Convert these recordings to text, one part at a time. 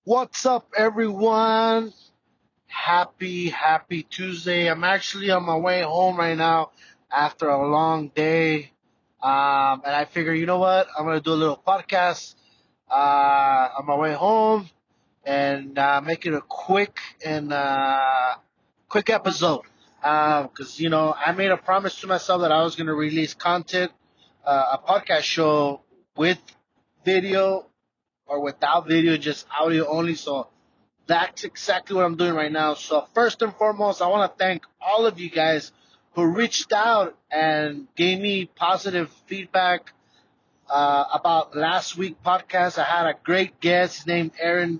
What's up, everyone? Happy Tuesday. I'm actually on my way home right now after a long day. And I figure, you know what? I'm going to do a little podcast on my way home and make it a quick episode. Because, I made a promise to myself that I was going to release content, a podcast show with video or without video, just audio only. So that's exactly what I'm doing right now. So first and foremost, I want to thank all of you guys who reached out and gave me positive feedback about last week podcast. I had a great guest. His name Aaron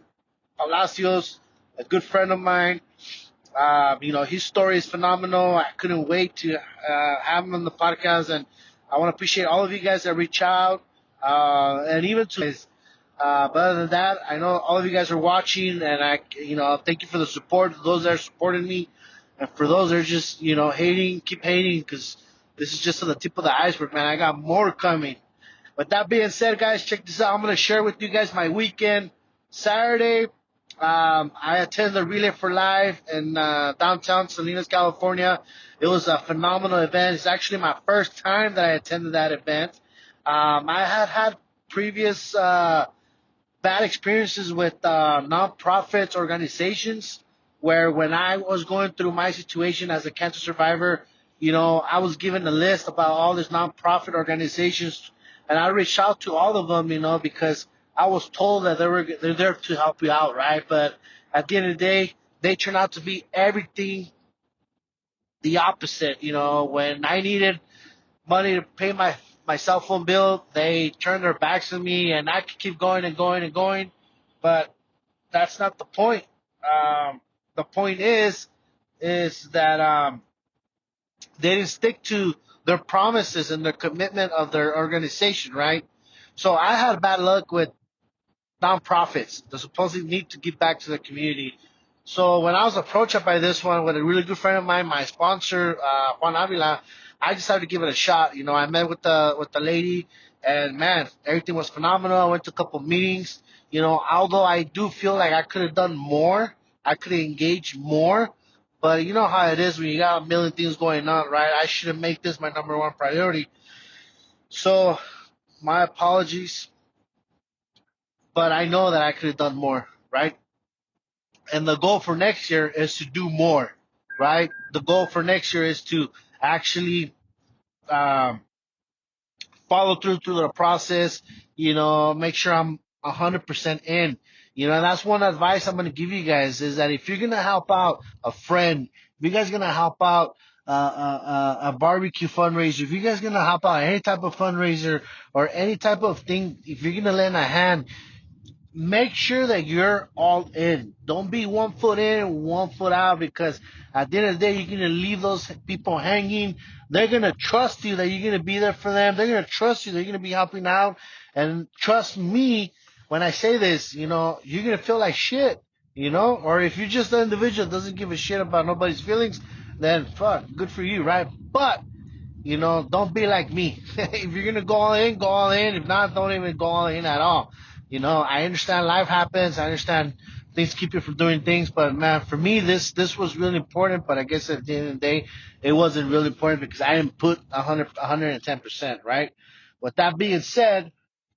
Palacios, a good friend of mine. His story is phenomenal. I couldn't wait to have him on the podcast, and I want to appreciate all of you guys that reach out, and even to but other than that, I know all of you guys are watching, and thank you for the support. Those that are supporting me, and for those that are just, hating, keep hating, because this is just on the tip of the iceberg, man. I got more coming. With that being said, guys, check this out. I'm gonna share with you guys my weekend. Saturday, I attended the Relay for Life in downtown Salinas, California. It was a phenomenal event. It's actually my first time that I attended that event. I had previous bad experiences with nonprofits organizations where when I was going through my situation as a cancer survivor, I was given a list about all these nonprofit organizations, and I reached out to all of them, because I was told that they're there to help you out, right? But at the end of the day, they turned out to be everything the opposite. When I needed money to pay my cell phone bill, they turned their backs on me, and I could keep going and going and going. But that's not the point. The point is that they didn't stick to their promises and their commitment of their organization, right? So I had bad luck with nonprofits that supposedly need to give back to the community. So when I was approached by this one with a really good friend of mine, my sponsor Juan Avila, I decided to give it a shot. I met with the lady, and man, everything was phenomenal. I went to a couple meetings. Although I do feel like I could have done more, I could have engaged more. But you know how it is when you got a million things going on, right? I should have made this my number one priority. So my apologies, but I know that I could have done more, right? And the goal for next year is to do more, right? The goal for next year is to actually um, follow through the process. Make sure I'm 100% in. That's one advice I'm gonna give you guys is that if you're gonna help out a friend, if you guys gonna help out a barbecue fundraiser, if you guys gonna help out any type of fundraiser or any type of thing, if you're gonna lend a hand, make sure that you're all in. Don't be 1 foot in, 1 foot out, because at the end of the day, you're going to leave those people hanging. They're going to trust you that you're going to be there for them. They're going to trust you that you're going to be helping out. And trust me when I say this, you're going to feel like shit, or if you're just an individual that doesn't give a shit about nobody's feelings, then fuck, good for you, right? But don't be like me. If you're gonna go all in, go all in. If not, don't even go all in at all. I understand life happens. I understand things keep you from doing things, but man, for me, this was really important. But I guess at the end of the day, it wasn't really important because I didn't put 110%, right? With that being said,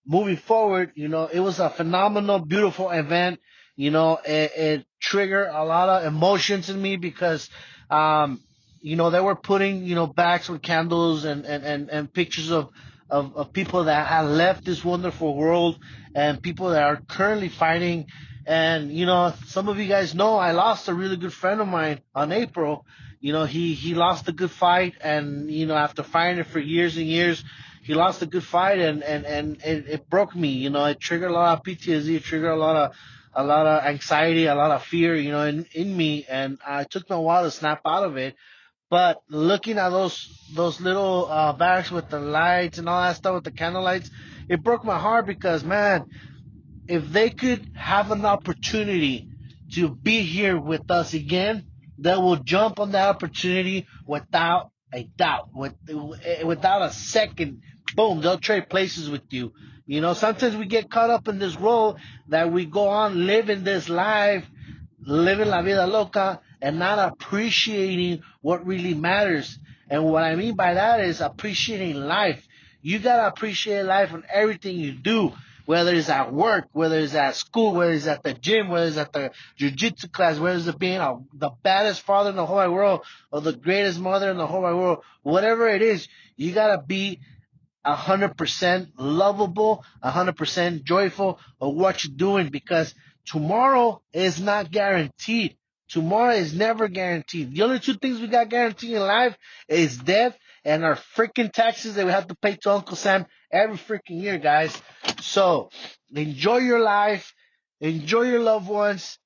moving forward, it was a phenomenal, beautiful event. It triggered a lot of emotions in me because, they were putting, bags with candles and pictures of people that had left this wonderful world and people that are currently fighting. And, some of you guys know I lost a really good friend of mine on April. He lost a good fight, and, after fighting it for years and years, he lost a good fight, and it broke me. It triggered a lot of PTSD, it triggered a lot of anxiety, a lot of fear, in me, and it took me a while to snap out of it. But looking at those little bags with the lights and all that stuff with the candle lights, it broke my heart because, man, if they could have an opportunity to be here with us again, they will jump on that opportunity without a doubt, without a second. Boom, they'll trade places with you. Sometimes we get caught up in this role that we go on living this life, living la vida loca, and not appreciating what really matters. And what I mean by that is appreciating life. You gotta appreciate life in everything you do, whether it's at work, whether it's at school, whether it's at the gym, whether it's at the jiu-jitsu class, whether it's being the baddest father in the whole wide world or the greatest mother in the whole wide world. Whatever it is, you gotta be 100% lovable, 100% joyful of what you're doing, because tomorrow is not guaranteed. Tomorrow is never guaranteed. The only two things we got guaranteed in life is death and our freaking taxes that we have to pay to Uncle Sam every freaking year, guys. So enjoy your life, enjoy your loved ones.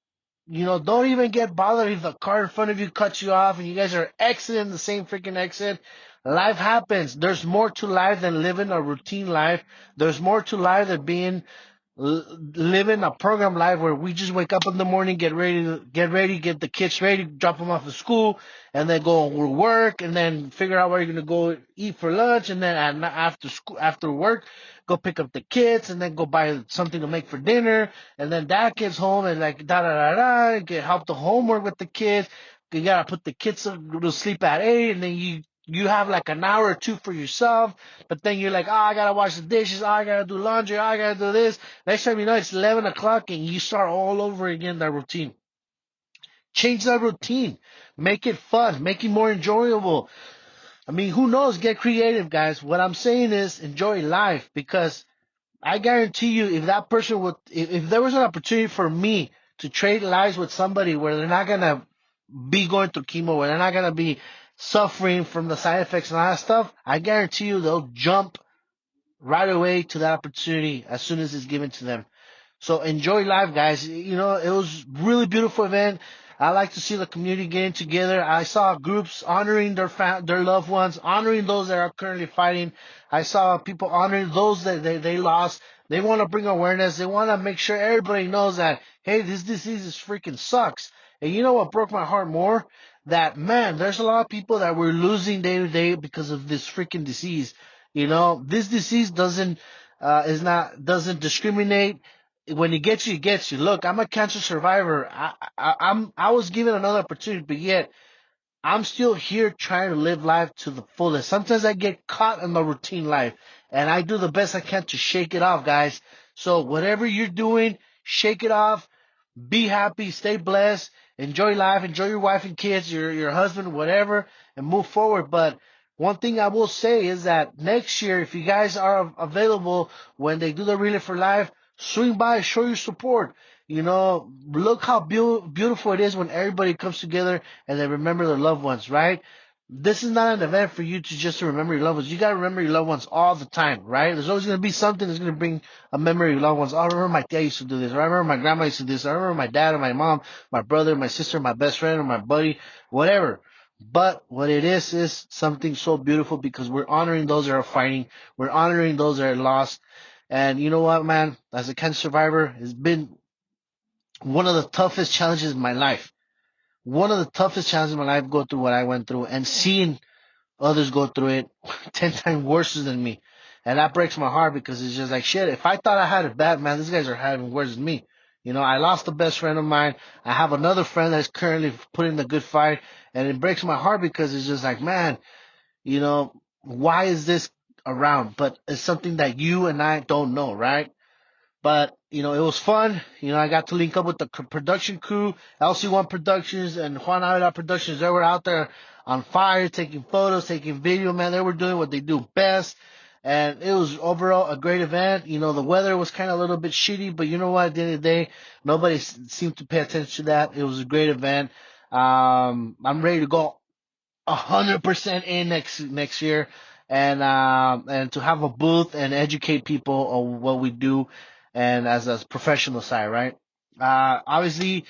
Don't even get bothered if the car in front of you cuts you off and you guys are exiting the same freaking exit. Life happens. There's more to life than living a routine life. There's more to life than living a program life where we just wake up in the morning, get the kids ready, drop them off to school, and then go work, and then figure out where you're gonna go eat for lunch, and then after school, after work, go pick up the kids, and then go buy something to make for dinner, and then dad gets home and like da da da da, get help the homework with the kids. You gotta put the kids to sleep at 8, and then you have like an hour or two for yourself, but then you're like, I gotta wash the dishes, I gotta do laundry, I gotta do this. Next time you know, it's 11 o'clock and you start all over again that routine. Change that routine. Make it fun. Make it more enjoyable. I mean, who knows? Get creative, guys. What I'm saying is enjoy life, because I guarantee you, if that person if there was an opportunity for me to trade lives with somebody where they're not gonna be going through chemo, where they're not gonna be suffering from the side effects and all that stuff, I guarantee you they'll jump right away to that opportunity as soon as it's given to them. So enjoy life, guys. It was really beautiful event. I like to see the community getting together. I saw groups honoring their loved ones, honoring those that are currently fighting. I saw people honoring those that they lost. They want to bring awareness. They want to make sure everybody knows that, hey, this disease is freaking sucks. And you know what broke my heart more? That, man, there's a lot of people that we're losing day to day because of this freaking disease. This disease doesn't discriminate. When it gets you, it gets you. Look, I'm a cancer survivor. I was given another opportunity, but yet I'm still here trying to live life to the fullest. Sometimes I get caught in the routine life, and I do the best I can to shake it off, guys. So whatever you're doing, shake it off. Be happy, stay blessed, enjoy life, enjoy your wife and kids, your husband, whatever, and move forward. But one thing I will say is that next year, if you guys are available when they do the Relay for Life, swing by, show your support. Look how beautiful it is when everybody comes together and they remember their loved ones, right? This is not an event for you to just remember your loved ones. You gotta remember your loved ones all the time, right? There's always gonna be something that's gonna bring a memory of your loved ones. Oh, I remember my dad used to do this. Or I remember my grandma used to do this. Or I remember my dad or my mom, my brother, my sister, my best friend, or my buddy, whatever. But what it is something so beautiful, because we're honoring those that are fighting. We're honoring those that are lost. And you know what, man? As a cancer survivor, it's been one of the toughest challenges in my life. One of the toughest challenges in my life, go through what I went through, and seeing others go through it 10 times worse than me. And that breaks my heart, because it's just like, shit, if I thought I had it bad, man, these guys are having worse than me. I lost the best friend of mine. I have another friend that's currently putting the good fight. And it breaks my heart, because it's just like, man, why is this around? But it's something that you and I don't know, right? But, it was fun. I got to link up with the production crew, LC1 Productions and Juan Avila Productions. They were out there on fire, taking photos, taking video, man. They were doing what they do best. And it was overall a great event. The weather was kind of a little bit shitty, but you know what? At the end of the day, nobody seemed to pay attention to that. It was a great event. I'm ready to go 100% in next year, and to have a booth and educate people on what we do, and as a professional side, right? Obviously,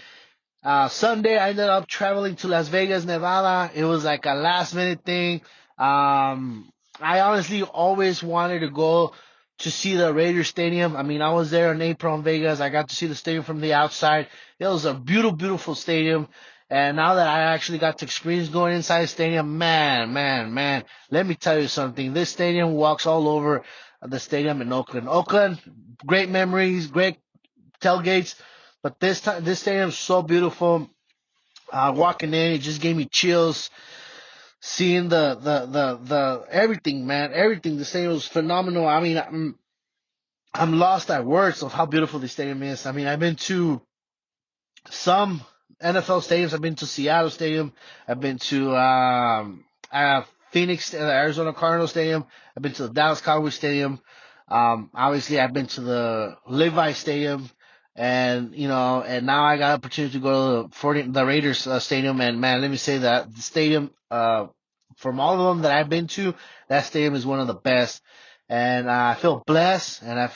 Sunday, I ended up traveling to Las Vegas, Nevada. It was like a last minute thing. I honestly always wanted to go to see the Raiders Stadium. I mean, I was there in April in Vegas. I got to see the stadium from the outside. It was a beautiful, beautiful stadium. And now that I actually got to experience going inside the stadium, man, let me tell you something. This stadium walks all over the stadium in Oakland. Oakland, great memories, great tailgates, but this stadium is so beautiful. Walking in, it just gave me chills. Seeing the everything, man, everything. The stadium was phenomenal. I mean, I'm lost at words of how beautiful the stadium is. I mean, I've been to some NFL stadiums. I've been to Seattle Stadium. I've been to Phoenix, Arizona Cardinal Stadium. I've been to the Dallas Cowboys Stadium. Obviously, I've been to the Levi Stadium, and and now I got an opportunity to go to the Raiders Stadium. And man, let me say that the stadium, from all of them that I've been to, that stadium is one of the best. And I feel blessed, and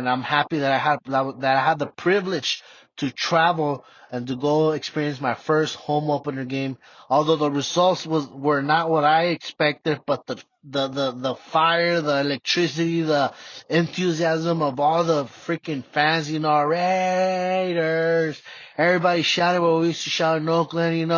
I'm happy that I had the privilege to travel and to go experience my first home opener game. Although the results were not what I expected, but the fire, the electricity, the enthusiasm of all the freaking fans, Raiders. Everybody shouted what we used to shout in Oakland,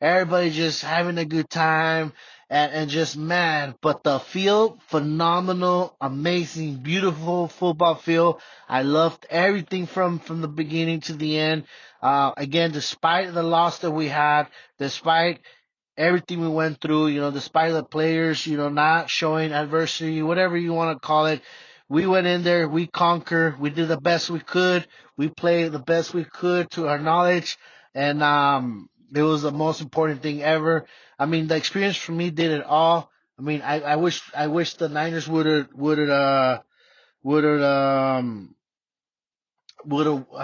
everybody just having a good time. And just man, but the field, phenomenal, amazing, beautiful football field. I loved everything from the beginning to the end. Again, despite the loss that we had, despite everything we went through, despite the players, not showing adversity, whatever you want to call it, we went in there, we conquered, we did the best we could, we played the best we could to our knowledge, and it was the most important thing ever. I mean, the experience for me did it all. I mean, I wish the Niners would have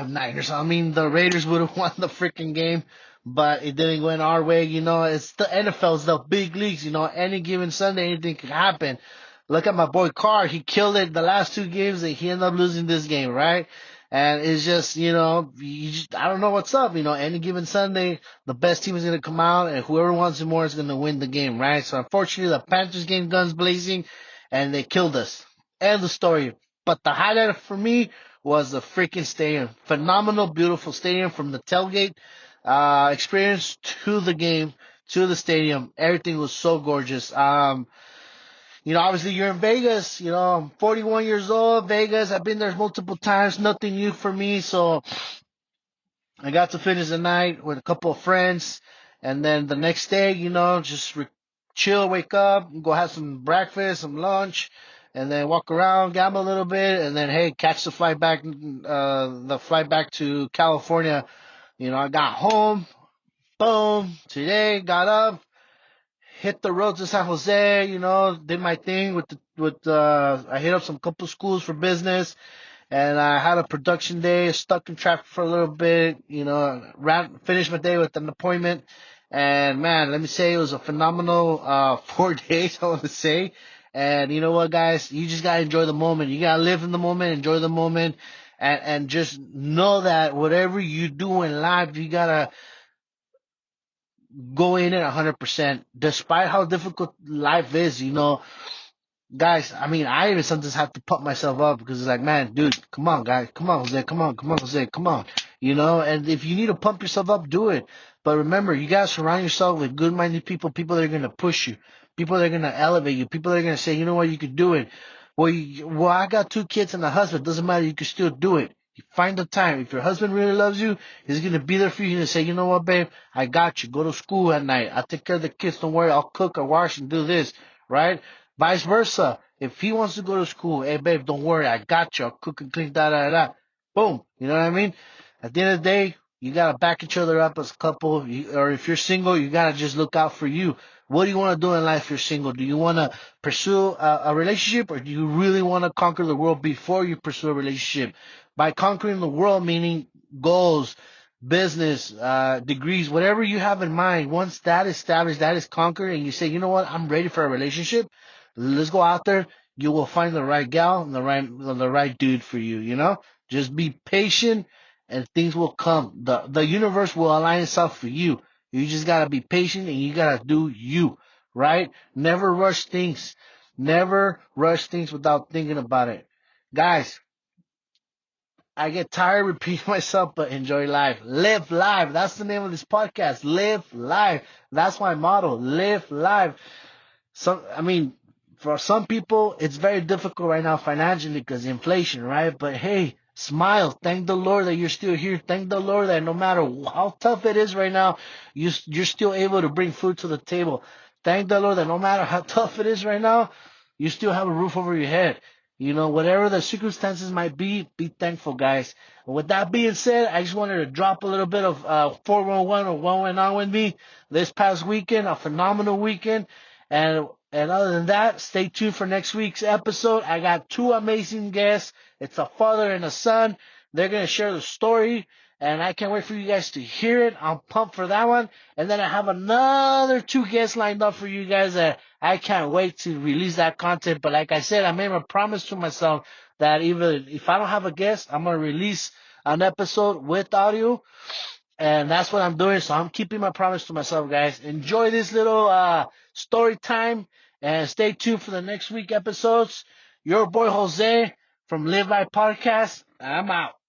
Niners. I mean, the Raiders would have won the freaking game, but it didn't go in our way. It's the NFL, it's the big leagues. Any given Sunday, anything can happen. Look at my boy Carr. He killed it the last two games, and he ended up losing this game, right? And it's just, I don't know what's up. Any given Sunday, the best team is going to come out, and whoever wants it more is going to win the game, right? So unfortunately, the Panthers game guns blazing, and they killed us. End the story. But the highlight for me was the freaking stadium. Phenomenal, beautiful stadium from the tailgate experience to the game, to the stadium. Everything was so gorgeous. Obviously you're in Vegas. I'm 41 years old. Vegas. I've been there multiple times. Nothing new for me. So I got to finish the night with a couple of friends, and then the next day, just chill, wake up, go have some breakfast, some lunch, and then walk around, gamble a little bit, and then hey, catch the flight back to California. I got home, boom, today, got up, hit the road to San Jose, did my thing I hit up some couple schools for business, and I had a production day, stuck in traffic for a little bit, finished my day with an appointment. And man, let me say it was a phenomenal 4 days, I want to say. And you know what, guys? You just gotta enjoy the moment. You gotta live in the moment, enjoy the moment, and just know that whatever you do in life, you gotta go in at 100%. Despite how difficult life is, guys, I mean, I even sometimes have to pump myself up because it's like, man, dude, come on, guys, come on, Jose, come on, Jose, come on, and if you need to pump yourself up, do it. But remember, you gotta surround yourself with good-minded people that are gonna push you, people that are gonna elevate you, people that are gonna say, you know what, you could do it. Well, I got 2 kids and a husband. Doesn't matter, you can still do it. You find the time. If your husband really loves you, he's gonna be there for you and say, you know what, babe, I got you. Go to school at night. I'll take care of the kids. Don't worry, I'll cook or wash and do this, right? Vice versa. If he wants to go to school, hey babe, don't worry, I got you. I'll cook and clean, da da da. Boom. You know what I mean? At the end of the day, you gotta back each other up as a couple. Or if you're single, you gotta just look out for you. What do you want to do in life if you're single? Do you want to pursue a relationship, or do you really want to conquer the world before you pursue a relationship? By conquering the world, meaning goals, business, degrees, whatever you have in mind. Once that is established, that is conquered, and you say, you know what, I'm ready for a relationship. Let's go out there. You will find the right gal and the right dude for you. Just be patient, and things will come. The universe will align itself for you. You just gotta be patient, and you gotta do you, right? Never rush things. Never rush things without thinking about it. Guys, I get tired repeating myself, but enjoy life. Live life. That's the name of this podcast. Live life. That's my motto. Live life. I mean, For some people, it's very difficult right now financially because inflation, right? But hey, smile. Thank the Lord that you're still here. Thank the Lord that no matter how tough it is right now, you're still able to bring food to the table. Thank the Lord that no matter how tough it is right now, you still have a roof over your head. You know, whatever the circumstances might be thankful, guys. And with that being said, I just wanted to drop a little bit of 411 or what went on with me this past weekend, a phenomenal weekend. And other than that, stay tuned for next week's episode. I got two amazing guests. It's a father and a son. They're going to share the story, and I can't wait for you guys to hear it. I'm pumped for that one. And then I have another two guests lined up for you guys that I can't wait to release that content. But like I said, I made a promise to myself that even if I don't have a guest, I'm going to release an episode with audio, and that's what I'm doing. So I'm keeping my promise to myself, guys. Enjoy this little story time, and stay tuned for the next week episodes. Your boy Jose from Live by Podcast. I'm out.